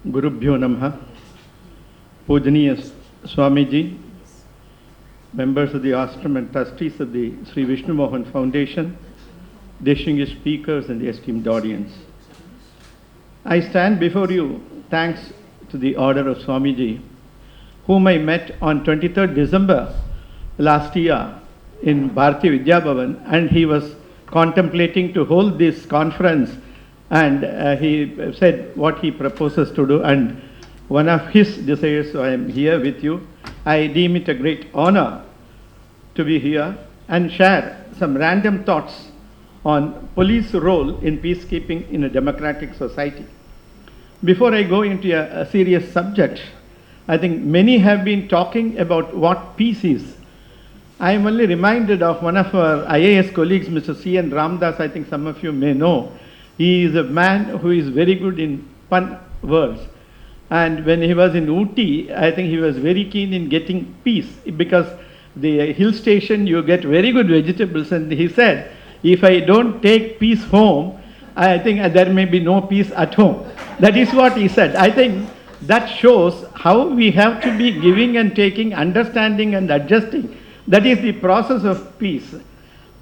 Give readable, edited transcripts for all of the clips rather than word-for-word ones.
Gurubhyo Namaha, Pujaniya Swamiji, members of the ashram and trustees of the Sri Vishnu Mohan Foundation, distinguished speakers and the esteemed audience. I stand before you thanks to the order of Swamiji, whom I met on 23rd December last year in Bharati Vidya and he was contemplating to hold this conference, and he said what he proposes to do, and one of his desires, so I am here with you. I deem it a great honor to be here and share some random thoughts on police role in peacekeeping in a democratic society. Before I go into a serious subject, I think many have been talking about what peace is. I am only reminded of one of our IAS colleagues, Mr. C.N. Ramdas. I think some of you may know. He is a man who is very good in fun words. And when he was in Ooty, I think he was very keen in getting peace, because the hill station you get very good vegetables, and he said, if I don't take peace home, I think there may be no peace at home. That is what he said. I think that shows how we have to be giving and taking, understanding and adjusting. That is the process of peace.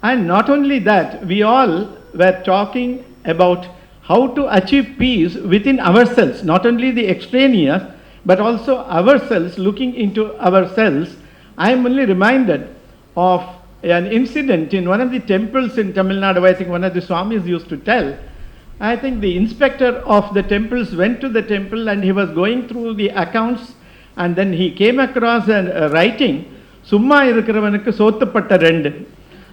And not only that, we all were talking about how to achieve peace within ourselves, not only the extraneous, but also ourselves, looking into ourselves. I am only reminded of an incident in one of the temples in Tamil Nadu. I think one of the Swamis used to tell. I think the inspector of the temples went to the temple and he was going through the accounts, and then he came across a writing, Summa irukiravanukku sothupatta rendu.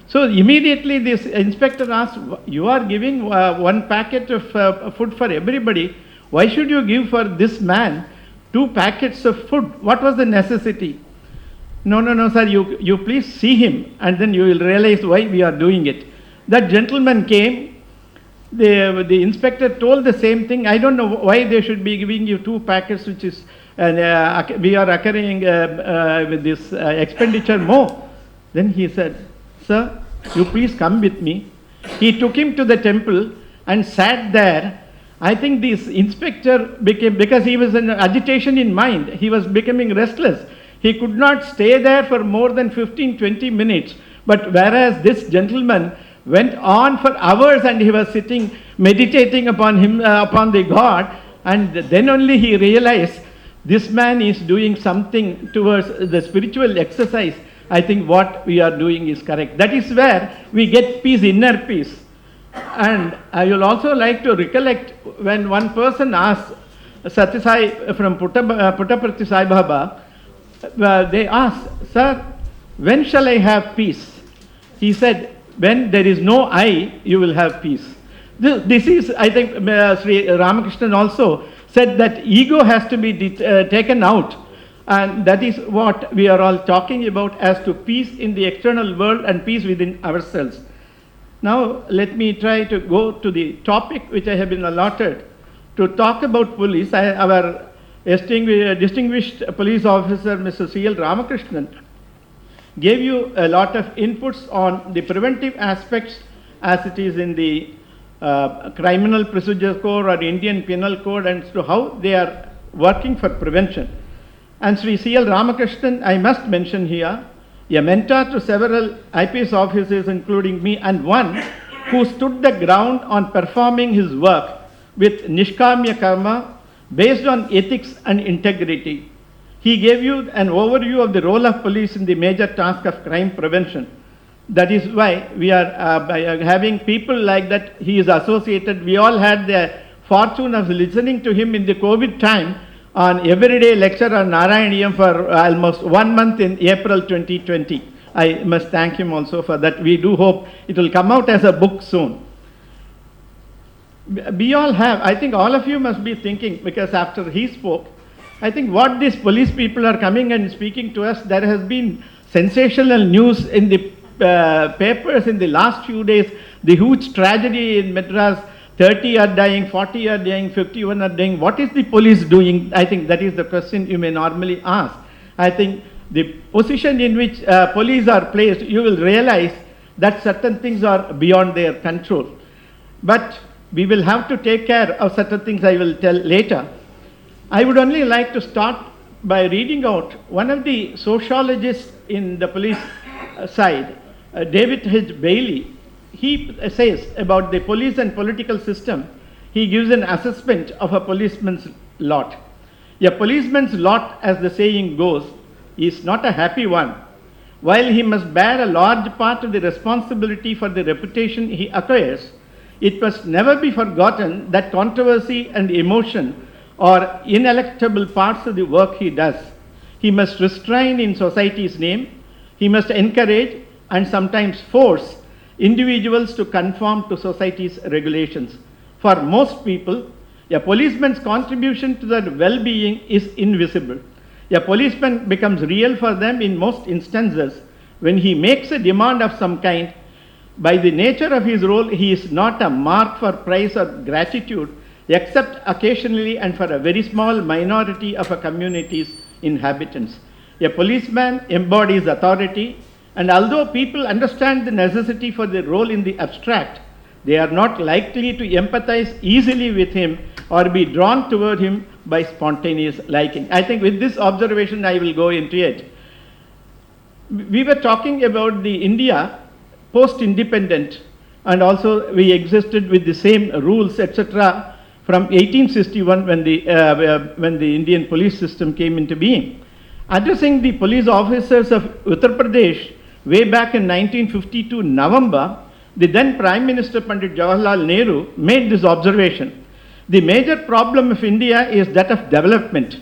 So immediately this inspector asked, you are giving one packet of food for everybody. Why should you give for this man 2 packets of food? What was the necessity? No, sir, you please see him and then you will realize why we are doing it. That gentleman came. The inspector told the same thing. I don't know why they should be giving you 2 packets, which is, we are occurring with this expenditure more. Then he said, sir, you please come with me. He took him to the temple and sat there. I think this inspector became, because he was in agitation in mind, he was becoming restless. He could not stay there for more than 15-20 minutes. But whereas this gentleman went on for hours and he was sitting meditating upon him, upon the God, and then only he realized this man is doing something towards the spiritual exercise. I think what we are doing is correct. That is where we get peace, inner peace. And I will also like to recollect when one person asked Satyasai from Puttaparthi Sai Baba, they asked, sir, when shall I have peace? He said, when there is no I, you will have peace. This is, I think, Sri Ramakrishnan also said that ego has to be taken out. And that is what we are all talking about as to peace in the external world and peace within ourselves. Now, let me try to go to the topic which I have been allotted to talk about police. Our distinguished police officer, Mr. C.L. Ramakrishnan, gave you a lot of inputs on the preventive aspects as it is in the Criminal Procedure Code or Indian Penal Code, and to how they are working for prevention. And Sri C.L. Ramakrishnan, I must mention here, a mentor to several IPS officers, including me, and one who stood the ground on performing his work with Nishkamya Karma based on ethics and integrity. He gave you an overview of the role of police in the major task of crime prevention. That is why we are having people like that. He is associated. We all had the fortune of listening to him in the COVID time on everyday lecture on Narayaniyam for almost 1 month in April 2020. I must thank him also for that. We do hope it will come out as a book soon. We all have, I think all of you must be thinking, because after he spoke, I think what these police people are coming and speaking to us, there has been sensational news in the papers in the last few days, the huge tragedy in Madras. 30 are dying, 40 are dying, 51 are dying. What is the police doing? I think that is the question you may normally ask. I think the position in which police are placed, you will realize that certain things are beyond their control. But we will have to take care of certain things I will tell later. I would only like to start by reading out one of the sociologists in the police side, David H. Bailey. He says about the police and political system, he gives an assessment of a policeman's lot. A policeman's lot, as the saying goes, is not a happy one. While he must bear a large part of the responsibility for the reputation he acquires, it must never be forgotten that controversy and emotion are ineluctable parts of the work he does. He must restrain in society's name. He must encourage and sometimes force individuals to conform to society's regulations. For most people, a policeman's contribution to their well-being is invisible. A policeman becomes real for them in most instances when he makes a demand of some kind. By the nature of his role, he is not a mark for praise or gratitude, except occasionally and for a very small minority of a community's inhabitants. A policeman embodies authority, and although people understand the necessity for the role in the abstract, they are not likely to empathize easily with him or be drawn toward him by spontaneous liking. I think with this observation I will go into it. We were talking about the India post-independent, and also we existed with the same rules, etc., from 1861 when the Indian police system came into being. Addressing the police officers of Uttar Pradesh way back in 1952 November, the then Prime Minister Pandit Jawaharlal Nehru made this observation: the major problem of India is that of development.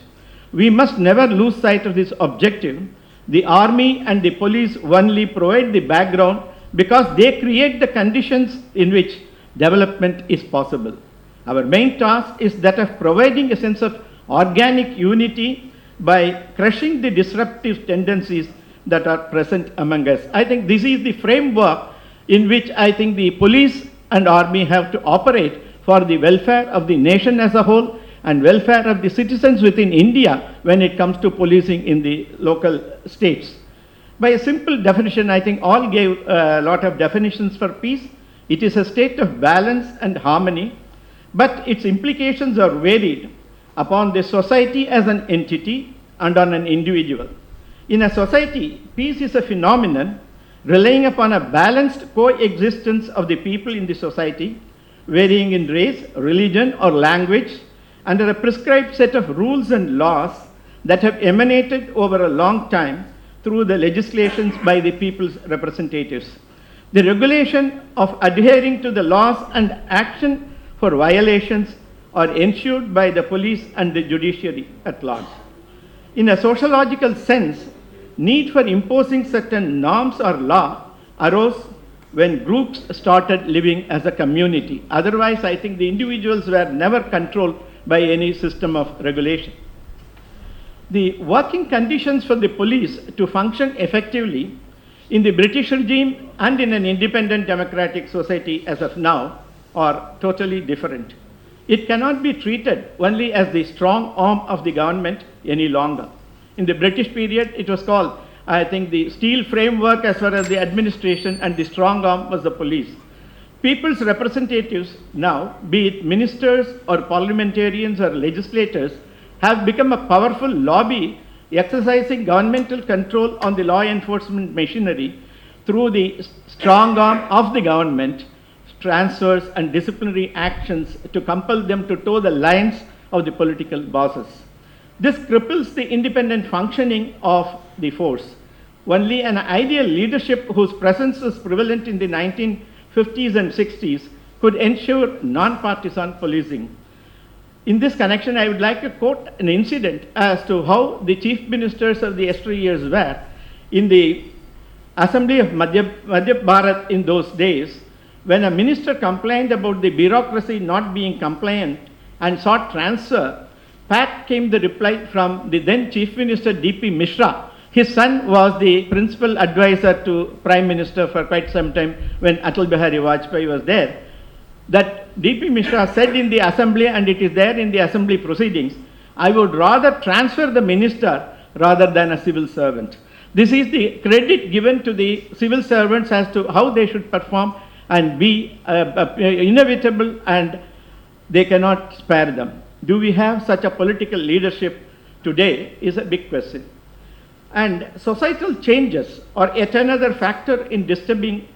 We must never lose sight of this objective. The army and the police only provide the background because they create the conditions in which development is possible. Our main task is that of providing a sense of organic unity by crushing the disruptive tendencies that are present among us. I think this is the framework in which I think the police and army have to operate for the welfare of the nation as a whole and welfare of the citizens within India when it comes to policing in the local states. By a simple definition, I think all gave a lot of definitions for peace. It is a state of balance and harmony, but its implications are varied upon the society as an entity and on an individual. In a society, peace is a phenomenon relying upon a balanced coexistence of the people in the society, varying in race, religion, or language, under a prescribed set of rules and laws that have emanated over a long time through the legislations by the people's representatives. The regulation of adhering to the laws and action for violations are ensured by the police and the judiciary at large. In a sociological sense, need for imposing certain norms or law arose when groups started living as a community. Otherwise, I think the individuals were never controlled by any system of regulation. The working conditions for the police to function effectively in the British regime and in an independent democratic society as of now are totally different. It cannot be treated only as the strong arm of the government any longer. In the British period, it was called, I think, the steel framework as far as the administration, and the strong arm was the police. People's representatives now, be it ministers or parliamentarians or legislators, have become a powerful lobby exercising governmental control on the law enforcement machinery through the strong arm of the government, transfers and disciplinary actions to compel them to toe the lines of the political bosses. This cripples the independent functioning of the force. Only an ideal leadership whose presence was prevalent in the 1950s and 60s could ensure non-partisan policing. In this connection, I would like to quote an incident as to how the chief ministers of the yesteryears were. In the Assembly of Madhya Bharat in those days, when a minister complained about the bureaucracy not being compliant and sought transfer, pat came the reply from the then Chief Minister D.P. Mishra. His son was the principal advisor to Prime Minister for quite some time when Atal Bihari Vajpayee was there. That D.P. Mishra said in the assembly, and it is there in the assembly proceedings, I would rather transfer the minister rather than a civil servant. This is the credit given to the civil servants as to how they should perform and be inevitable, and they cannot spare them. Do we have such a political leadership today is a big question. And societal changes are yet another factor in disturbing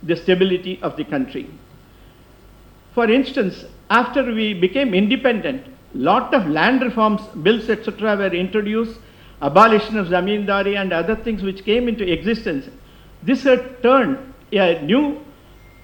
the stability of the country. For instance, after we became independent, lot of land reforms, bills, etc. were introduced, abolition of zamindari and other things which came into existence. This had turned a new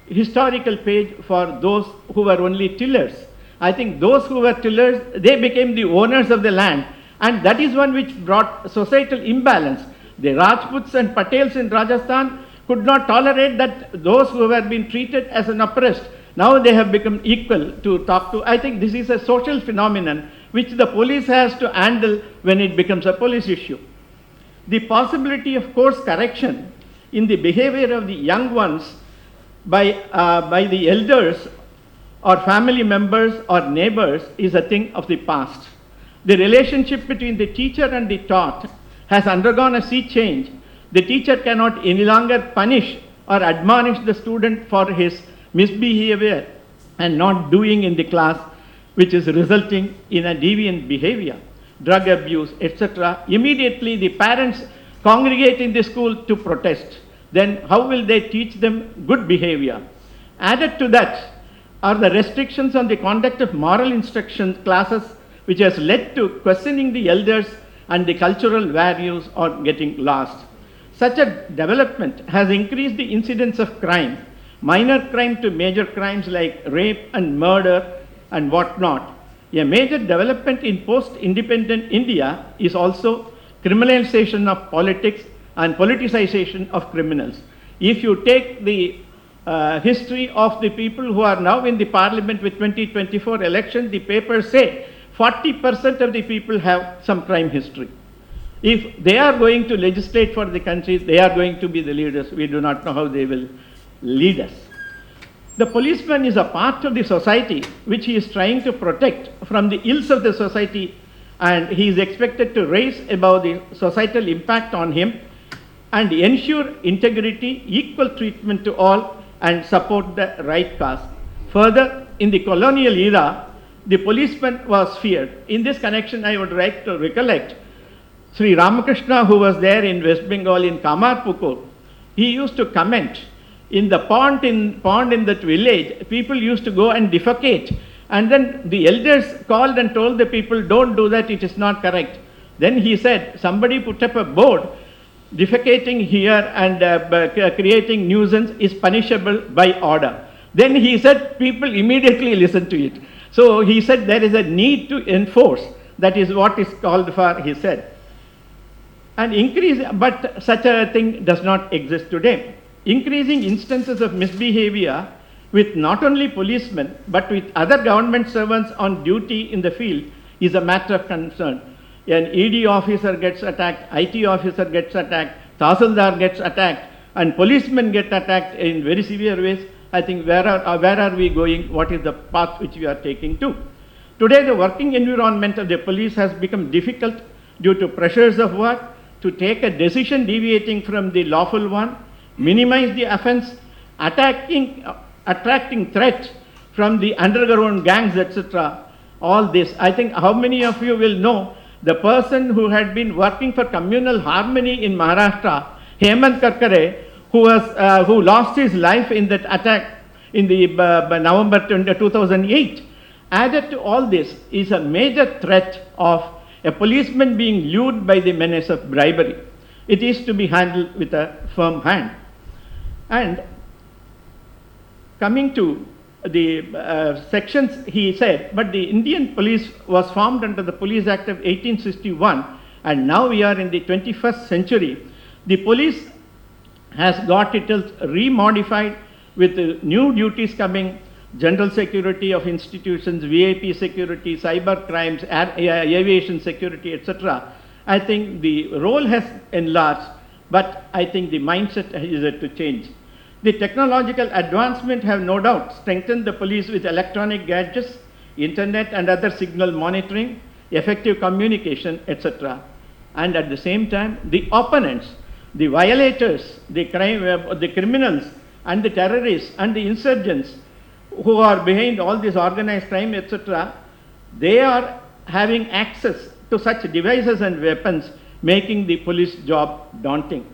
historical page for those who were only tillers. I think those who were tillers, they became the owners of the land, and that is one which brought societal imbalance. The Rajputs and Patels in Rajasthan could not tolerate that those who were being treated as an oppressed, now they have become equal to talk to. I think this is a social phenomenon which the police has to handle when it becomes a police issue. The possibility of course correction in the behavior of the young ones by the elders or family members or neighbors is a thing of the past. The relationship between the teacher and the taught has undergone a sea change. The teacher cannot any longer punish or admonish the student for his misbehavior and not doing in the class, which is resulting in a deviant behavior, drug abuse, etc. Immediately the parents congregate in the school to protest. Then how will they teach them good behavior? Added to that are the restrictions on the conduct of moral instruction classes, which has led to questioning the elders, and the cultural values are getting lost. Such a development has increased the incidence of crime, minor crime to major crimes like rape and murder and whatnot. A major development in post-independent India is also criminalization of politics and politicization of criminals. If you take the history of the people who are now in the parliament with 2024 election, the papers say 40% of the people have some crime history. If they are going to legislate for the country, they are going to be the leaders. We do not know how they will lead us. The policeman is a part of the society which he is trying to protect from the ills of the society, and he is expected to raise above the societal impact on him and ensure integrity, equal treatment to all, and support the right cause. Further, in the colonial era, the policeman was feared. In this connection, I would like to recollect Sri Ramakrishna, who was there in West Bengal in Kamarpukur. He used to comment in the pond in that village, people used to go and defecate. And then the elders called and told the people, don't do that, it is not correct. Then he said, somebody put up a board, defecating here and creating nuisance is punishable by order. Then he said, people immediately listened to it. So he said there is a need to enforce. That is what is called for, he said. And but such a thing does not exist today. Increasing instances of misbehavior with not only policemen but with other government servants on duty in the field is a matter of concern. An ED officer gets attacked, IT officer gets attacked, Tahsildar gets attacked, and policemen get attacked in very severe ways. I think where are we going? What is the path which we are taking to? Today the working environment of the police has become difficult due to pressures of work, to take a decision deviating from the lawful one, minimize the offense, attracting threats from the underground gangs, etc. All this, I think, how many of you will know the person who had been working for communal harmony in Maharashtra, Hemant Karkare, who lost his life in that attack in the November 2008. Added to all this is a major threat of a policeman being lured by the menace of bribery. It is to be handled with a firm hand. And coming to the sections, he said, but the Indian police was formed under the Police Act of 1861, and now we are in the 21st century. The police has got itself remodified with new duties coming, general security of institutions, VIP security, cyber crimes, aviation security, etc. I think the role has enlarged, but I think the mindset is yet to change. The technological advancement have no doubt strengthened the police with electronic gadgets, internet and other signal monitoring, effective communication, etc. And at the same time, the opponents, the violators, the criminals and the terrorists and the insurgents who are behind all this organized crime, etc., They are having access to such devices and weapons, making the police job daunting.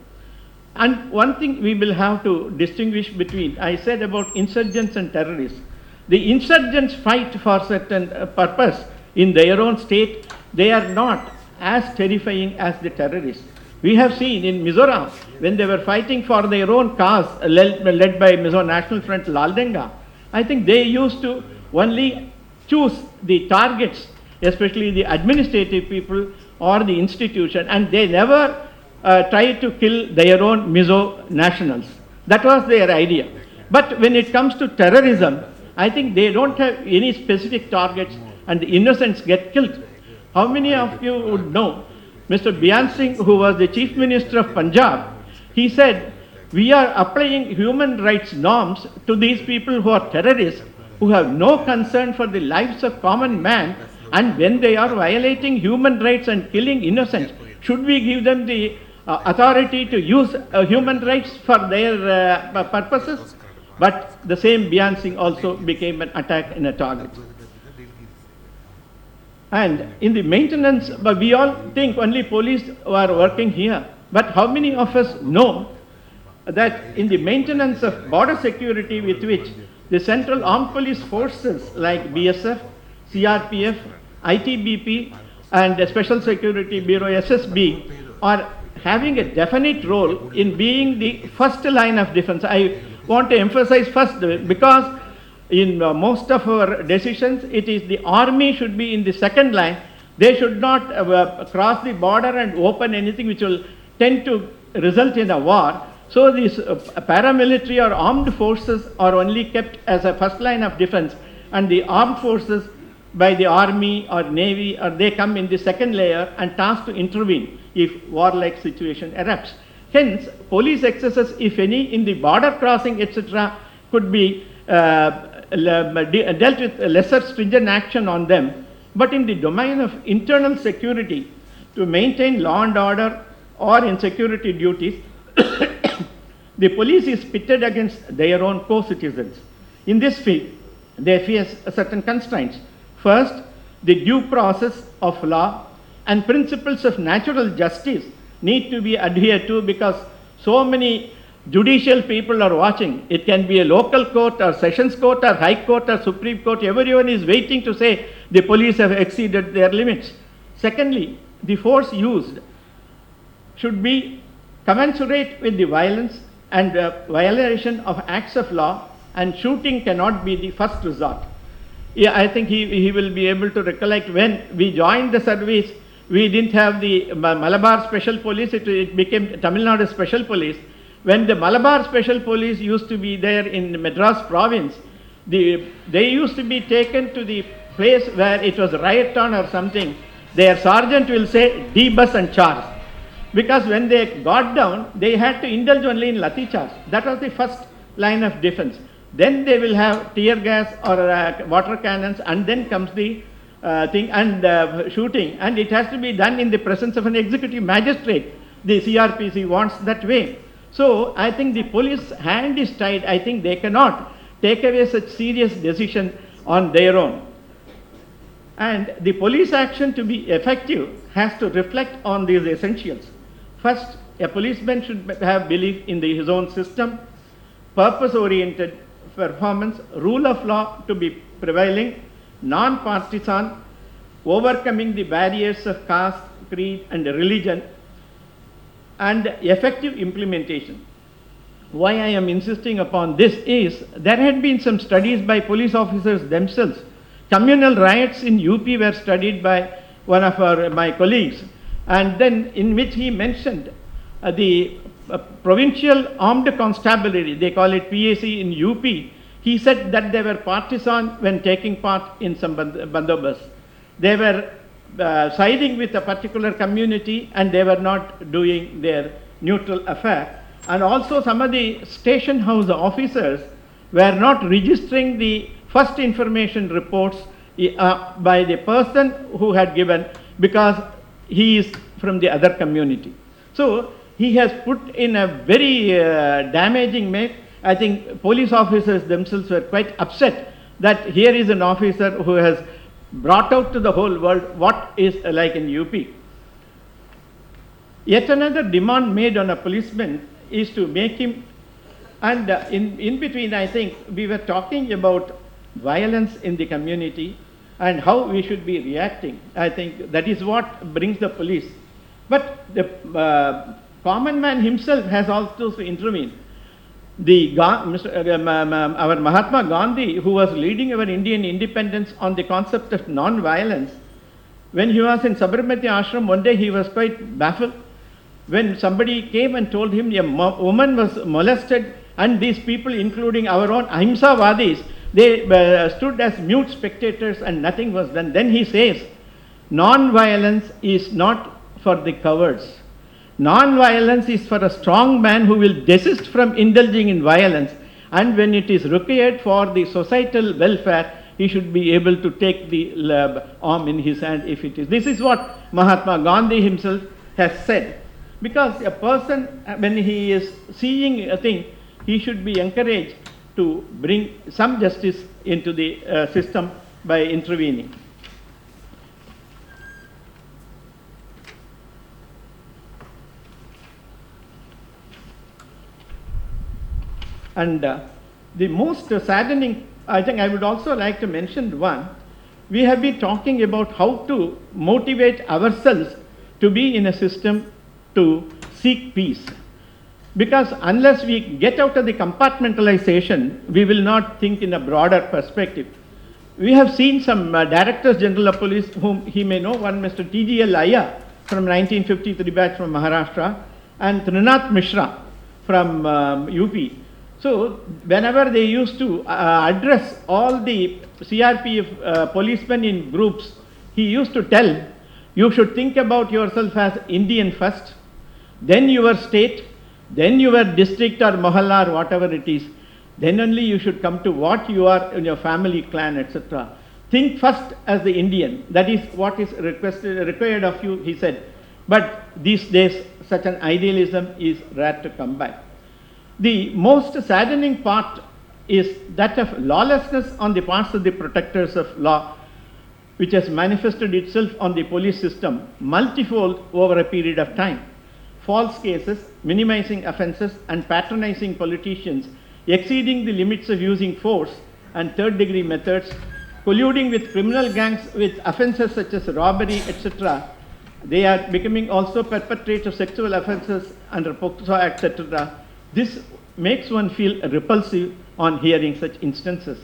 And one thing we will have to distinguish between, I said about insurgents and terrorists. The insurgents fight for certain purpose in their own state. They are not as terrifying as the terrorists. We have seen in Mizoram, when they were fighting for their own cause, led by Mizo National Front Laldenga, I think they used to only choose the targets, especially the administrative people or the institution, and they never tried to kill their own Mizo nationals. That was their idea. But when it comes to terrorism, I think they don't have any specific targets and the innocents get killed. How many of you would know Mr. Bian Singh, who was the Chief Minister of Punjab, he said, we are applying human rights norms to these people who are terrorists, who have no concern for the lives of common man, and when they are violating human rights and killing innocents, should we give them the authority to use human rights for their purposes? But the same Bian Singh also became an attack and a target. And in the maintenance, but we all think only police are working here. But how many of us know that in the maintenance of border security, with which the Central Armed Police Forces like BSF, CRPF, ITBP and the Special Security Bureau SSB are having a definite role in being the first line of defense. I want to emphasize first, because in most of our decisions, it is the army should be in the second line. They should not cross the border and open anything which will tend to result in a war. So these paramilitary or armed forces are only kept as a first line of defense, and the armed forces by the army or navy, or they come in the second layer and tasked to intervene if warlike situation erupts. Hence, police excesses, if any, in the border crossing, etc., could be dealt with lesser stringent action on them. But in the domain of internal security, to maintain law and order or in security duties, the police is pitted against their own co-citizens. In this field, they face certain constraints. First, the due process of law and principles of natural justice need to be adhered to, because so many judicial people are watching. It can be a local court or sessions court or high court or supreme court. Everyone is waiting to say the police have exceeded their limits. Secondly, the force used should be commensurate with the violence and violation of acts of law, and shooting cannot be the first resort. Yeah, I think he will be able to recollect when we joined the service, we didn't have the Malabar Special Police, it became Tamil Nadu Special Police. When the Malabar Special Police used to be there in Madras province, they used to be taken to the place where it was riot on or something. Their sergeant will say, debus and charge. Because when they got down, they had to indulge only in lathi charge. That was the first line of defense. Then they will have tear gas or water cannons, and then comes the thing and shooting. And it has to be done in the presence of an executive magistrate. The CRPC wants that way. So I think the police hand is tied. I think they cannot take away such serious decision on their own. And the police action to be effective has to reflect on these essentials. First, a policeman should have belief in his own system, purpose-oriented performance, rule of law to be prevailing, non-partisan, overcoming the barriers of caste, creed and religion, and effective implementation. Why I am insisting upon this is, there had been some studies by police officers themselves. Communal riots in UP were studied by one of my colleagues, and then in which he mentioned the provincial armed constabulary, they call it PAC in UP. He said that they were partisan when taking part in some bandobas. They were siding with a particular community, and they were not doing their neutral affair. And also some of the station house officers were not registering the first information reports by the person who had given, because he is from the other community. So he has put in a very damaging mess. I think police officers themselves were quite upset that here is an officer who has brought out to the whole world what is like in UP. Yet another demand made on a policeman is to make him, and in between, I think we were talking about violence in the community and how we should be reacting. I think that is what brings the police. But the common man himself has also to intervene. Our Mahatma Gandhi, who was leading our Indian independence on the concept of non-violence, when he was in Sabarmati Ashram, one day he was quite baffled when somebody came and told him a woman was molested, and these people, including our own Ahimsa-vadis, they stood as mute spectators and nothing was done. Then he says, non-violence is not for the cowards. Non-violence is for a strong man who will desist from indulging in violence, and when it is required for the societal welfare, he should be able to take the arm in his hand if it is. This is what Mahatma Gandhi himself has said. Because a person, when he is seeing a thing, he should be encouraged to bring some justice into the system by intervening. And the most saddening, I think I would also like to mention one. We have been talking about how to motivate ourselves to be in a system to seek peace. Because unless we get out of the compartmentalization, we will not think in a broader perspective. We have seen some Directors General of Police, whom he may know, one Mr. T.G.L. Iyer from 1953 batch from Maharashtra, and Trinath Mishra from UP. So whenever they used to address all the CRPF policemen in groups, he used to tell, you should think about yourself as Indian first, then your state, then your district or mohalla or whatever it is, then only you should come to what you are in your family, clan, etc. Think first as the Indian. That is what is required of you, he said. But these days, such an idealism is rare to come by. The most saddening part is that of lawlessness on the parts of the protectors of law, which has manifested itself on the police system multifold over a period of time. False cases, minimizing offences, and patronizing politicians, exceeding the limits of using force and third-degree methods, colluding with criminal gangs with offences such as robbery, etc. They are becoming also perpetrators of sexual offences under POCSO Act, etc. This makes one feel repulsive on hearing such instances.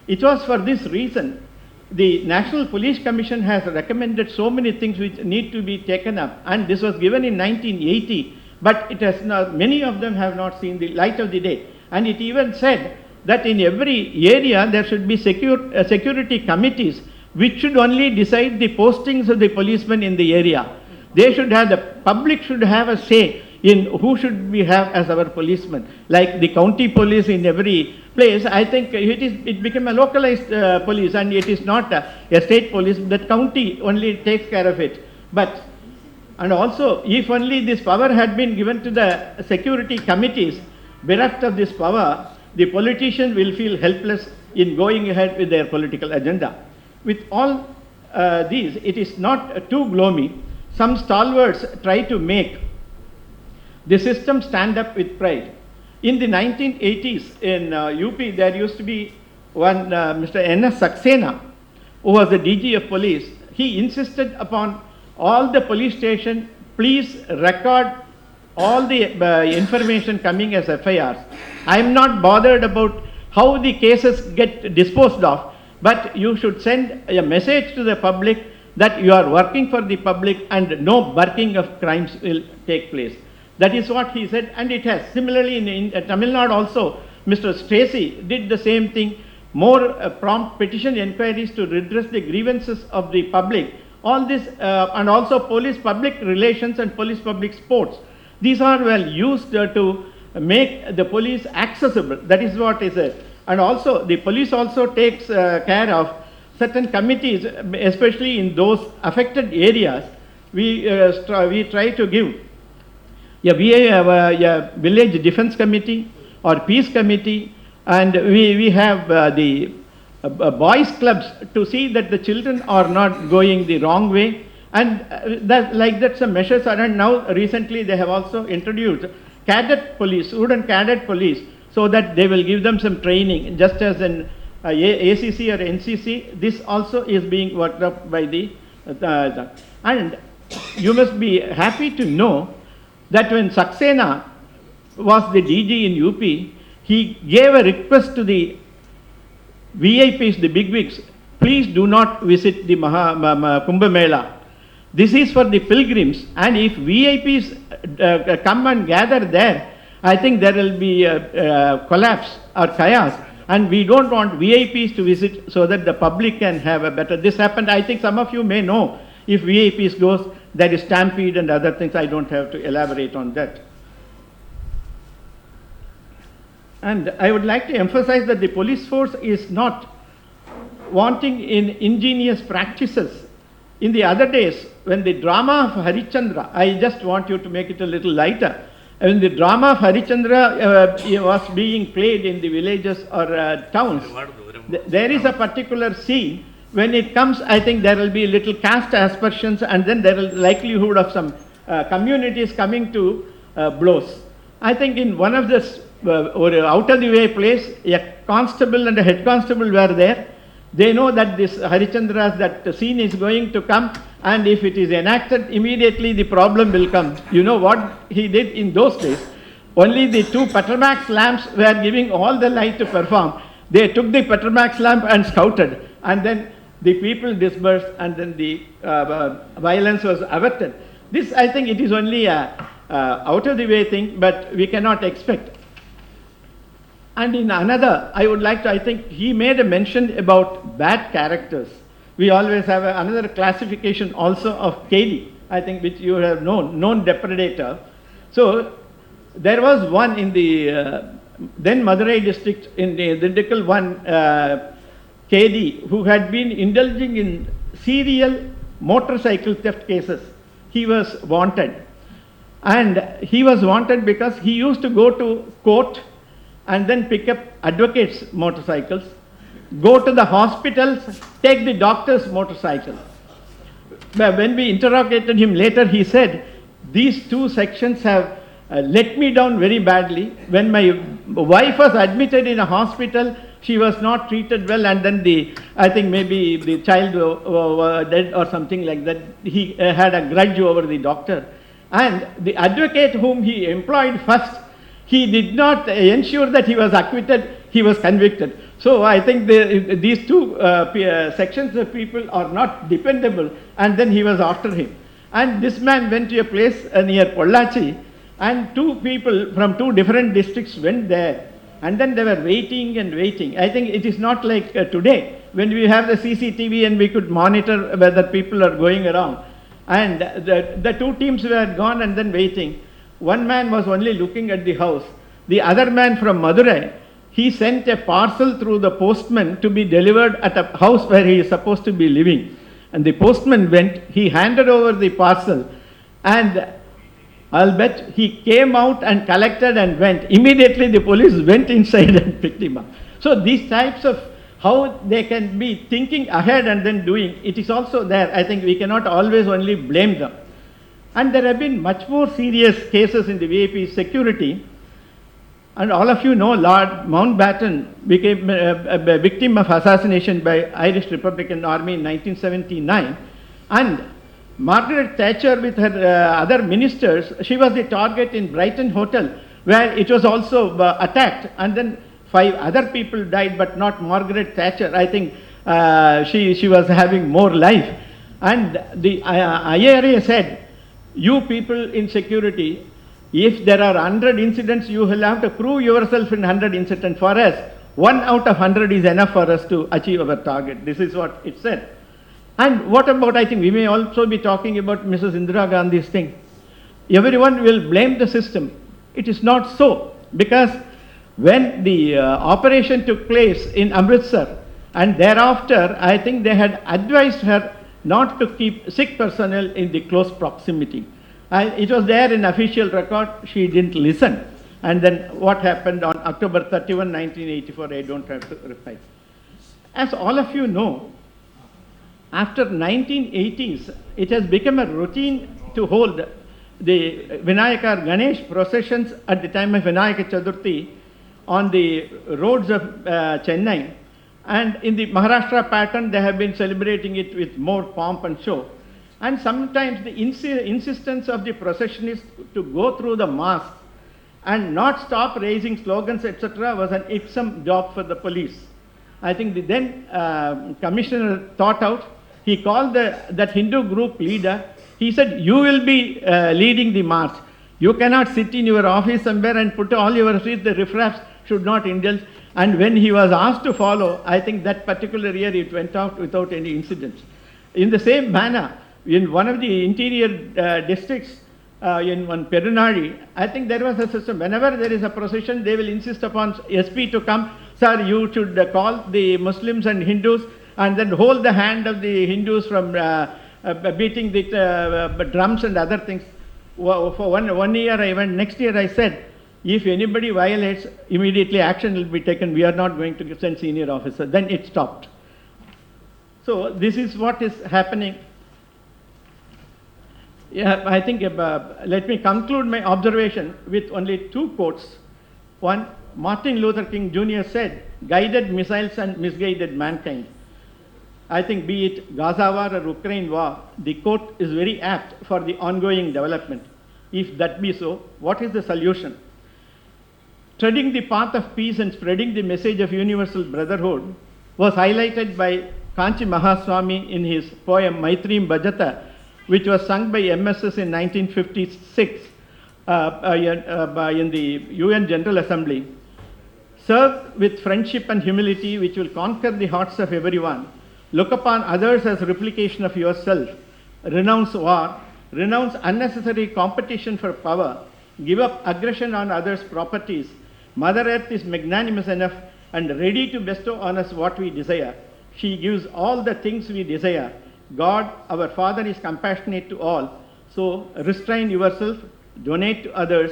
It was for this reason the National Police Commission has recommended so many things which need to be taken up, and this was given in 1980, but it has not, many of them have not seen the light of the day. And it even said that in every area there should be security committees which should only decide the postings of the policemen in the area. They should have, the public should have a say in who should we have as our policemen. Like the county police in every place, I think it became a localized police, and it is not a state police. That county only takes care of it. But, and also, if only this power had been given to the security committees, bereft of this power, the politician will feel helpless in going ahead with their political agenda. With all these, it is not too gloomy. Some stalwarts try to make the system stand up with pride. In the 1980s in UP, there used to be one Mr. N.S. Saxena, who was the DG of police. He insisted upon all the police station, please record all the information coming as FIRs. I am not bothered about how the cases get disposed of, but you should send a message to the public that you are working for the public and no barking of crimes will take place. That is what he said, and it has. Similarly, in Tamil Nadu also, Mr. Stacey did the same thing, more prompt petition inquiries to redress the grievances of the public. All this, and also police public relations and police public sports. These are well used to make the police accessible. That is what is it. And also, the police also takes care of certain committees, especially in those affected areas. We try to give a village defense committee or peace committee, and we have the boys clubs to see that the children are not going the wrong way. And like that some measures are, and now recently they have also introduced cadet police, student cadet police, so that they will give them some training, just as in ACC or NCC. This also is being worked up by the, and you must be happy to know that when Saxena was the DG in UP, he gave a request to the VIPs, the bigwigs, please do not visit the Kumbh Mela. This is for the pilgrims, and if VIPs come and gather there, I think there will be a collapse or chaos, and we don't want VIPs to visit so that the public can have a better. This happened, I think some of you may know, if VIPs goes, there is stampede and other things. I don't have to elaborate on that. And I would like to emphasize that the police force is not wanting in ingenious practices. In the other days, when the drama of Harichandra, I just want you to make it a little lighter. When the drama of Harichandra was being played in the villages or towns, there is a particular scene. When it comes, I think there will be little caste aspersions, and then there will likelihood of some communities coming to blows. I think in one of this out of the way place, a constable and a head constable were there. They know that this Harichandra's, that scene is going to come, and if it is enacted, immediately the problem will come. You know what he did in those days? Only the two Petromax lamps were giving all the light to perform. They took the Petromax lamp and scouted, and then the people dispersed, and then the violence was averted. This, I think, it is only a out of the way thing, but we cannot expect. And in another, I would like to, I think he made a mention about bad characters. We always have another classification also of KD, I think, which you have known depredator. So there was one in the then Madurai district, in the Dindigul one KD, who had been indulging in serial motorcycle theft cases. He was wanted. And he was wanted because he used to go to court and then pick up advocates' motorcycles, go to the hospitals, take the doctor's motorcycle. But when we interrogated him later, he said, these two sections have let me down very badly. When my wife was admitted in a hospital, she was not treated well, and then I think maybe the child was dead or something like that. He had a grudge over the doctor. And the advocate whom he employed first, he did not ensure that he was acquitted, he was convicted. So I think these two sections of people are not dependable, and then he was after him. And this man went to a place near Pollachi, and two people from two different districts went there, and then they were waiting and waiting. I think it is not like today, when we have the CCTV and we could monitor whether people are going around. And the two teams were gone and then waiting. One man was only looking at the house. The other man from Madurai, he sent a parcel through the postman to be delivered at a house where he is supposed to be living. And the postman went, he handed over the parcel, and I'll bet he came out and collected and went. Immediately the police went inside and picked him up. So these types of how they can be thinking ahead and then doing, it is also there. I think we cannot always only blame them. And there have been much more serious cases in the VIP security. And all of you know Lord Mountbatten became a victim of assassination by Irish Republican Army in 1979. And Margaret Thatcher with her other ministers, she was the target in Brighton Hotel, where it was also attacked. And then 5 other people died, but not Margaret Thatcher. I think she was having more life. And the IRA said, you people in security, if there are 100 incidents, you will have to prove yourself in 100 incidents. For us, 1 out of 100 is enough for us to achieve our target. This is what it said. And what about, I think we may also be talking about Mrs. Indira Gandhi's thing. Everyone will blame the system. It is not so, because when the operation took place in Amritsar, and thereafter, I think they had advised her not to keep sick personnel in the close proximity. It was there in official record, she didn't listen. And then what happened on October 31, 1984, I don't have to reply. As all of you know, after 1980s, it has become a routine to hold the Vinayaka Ganesh processions at the time of Vinayaka Chaturthi on the roads of Chennai. And in the Maharashtra pattern, they have been celebrating it with more pomp and show. And sometimes the insistence of the processionists to go through the mass and not stop raising slogans, etc., was an irksome job for the police. I think the then commissioner thought out. He called that Hindu group leader. He said, "You will be leading the march. You cannot sit in your office somewhere and put all your streets. The riffraffs should not indulge." And when he was asked to follow, I think that particular year it went out without any incidents. In the same manner, in one of the interior districts, in one Perunadi, I think there was a system. Whenever there is a procession, they will insist upon SP to come. Sir, you should call the Muslims and Hindus and then hold the hand of the Hindus from beating the drums and other things. For one year I went, next year I said, if anybody violates, immediately action will be taken. We are not going to send senior officer. Then it stopped. So this is what is happening. Yeah, I think let me conclude my observation with only two quotes. One, Martin Luther King Jr. said, "Guided missiles and misguided mankind." I think be it Gaza war or Ukraine war, the quote is very apt for the ongoing development. If that be so, what is the solution? Treading the path of peace and spreading the message of universal brotherhood was highlighted by Kanchi Mahaswami in his poem Maitrim Bhajata, which was sung by MSS in 1956 in the UN General Assembly. Serve with friendship and humility, which will conquer the hearts of everyone. Look upon others as replication of yourself. Renounce war. Renounce unnecessary competition for power. Give up aggression on others' properties. Mother Earth is magnanimous enough and ready to bestow on us what we desire. She gives all the things we desire. God, our Father, is compassionate to all. So restrain yourself, donate to others,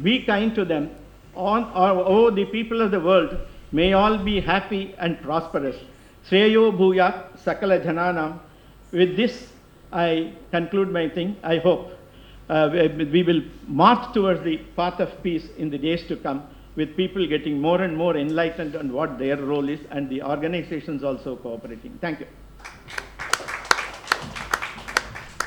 be kind to them. Oh, the people of the world, may all be happy and prosperous. Shreyo bhuyat sakala jananam. With this, I conclude my thing. I hope we will march towards the path of peace in the days to come, with people getting more and more enlightened on what their role is and the organizations also cooperating. Thank you.